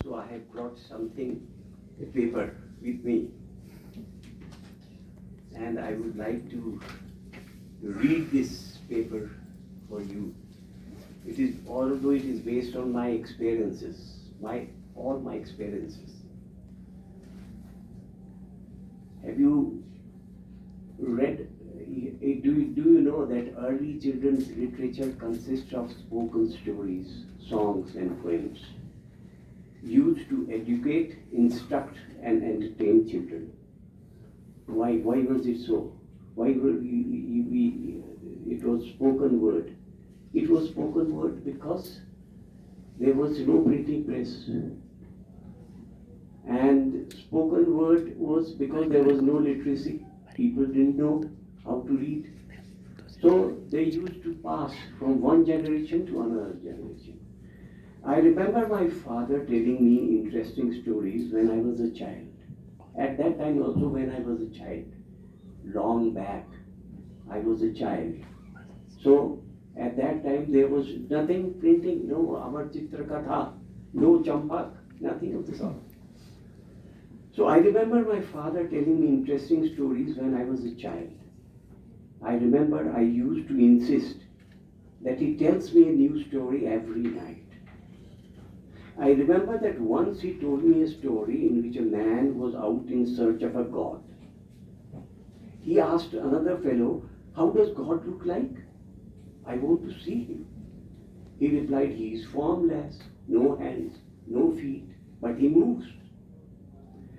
So I have brought something, a paper with me. And I would like to read this paper for you. It is, although it is based on my experiences, all my experiences. Have you read, do you know that early children's literature consists of spoken stories, songs and poems used to educate, instruct and entertain children? Why was it so? Why it was spoken word? It was spoken word because there was no printing press. And spoken word was because there was no literacy. People didn't know how to read. So they used to pass from one generation to another generation. I remember my father telling me interesting stories when I was a child. At that time also when I was a child, long back, I was a child. So at that time there was nothing printing, no Amar Chitra Katha, no Champak, nothing of the sort. So I remember my father telling me interesting stories when I was a child. I remember I used to insist that he tells me a new story every night. I remember that once he told me a story in which a man was out in search of a god. He asked another fellow, "How does God look like? I want to see him." He replied, "He is formless, no hands, no feet, but he moves."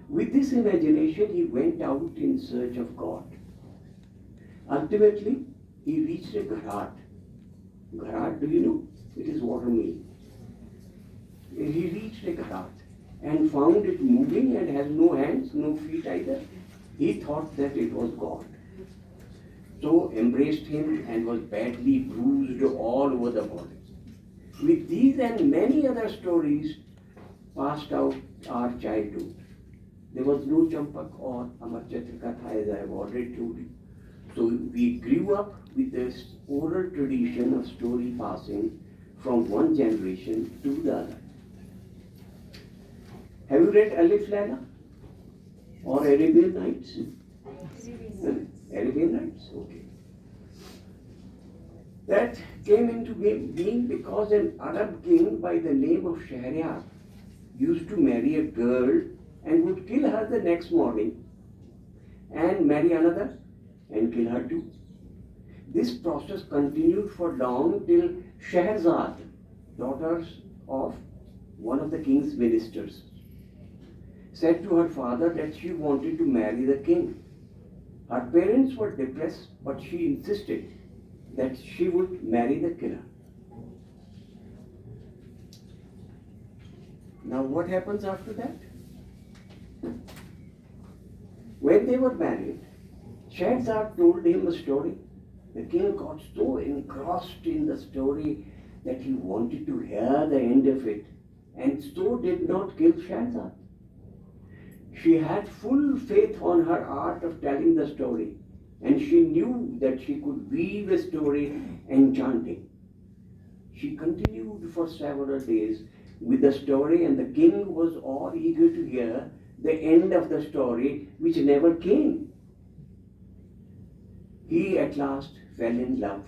With this imagination, he went out in search of God. Ultimately, he reached a gharat. Gharat, do you know? It is water mill. He reached a gharat and found it moving and has no hands, no feet either. He thought that it was God. So embraced him and was badly bruised all over the body. With these and many other stories passed out our childhood. There was no Champak or Amar Chitra Katha, as I have already told you. So we grew up with this oral tradition of story passing from one generation to the other. Have you read Alif Laila or Arabian Nights? Arabian Nights, okay. That came into being because an Arab king by the name of Shahryar used to marry a girl and would kill her the next morning and marry another and kill her too. This process continued for long till Shahrazad, daughters of one of the king's ministers, said to her father that she wanted to marry the king. Her parents were depressed, but she insisted that she would marry the killer. Now what happens after that? When they were married, Shahrazad told him a story. The king got so engrossed in the story that he wanted to hear the end of it, and so did not kill Shahrazad. She had full faith on her art of telling the story, and she knew that she could weave a story enchanting. She continued for several days with the story, and the king was all eager to hear the end of the story, which never came. He at last fell in love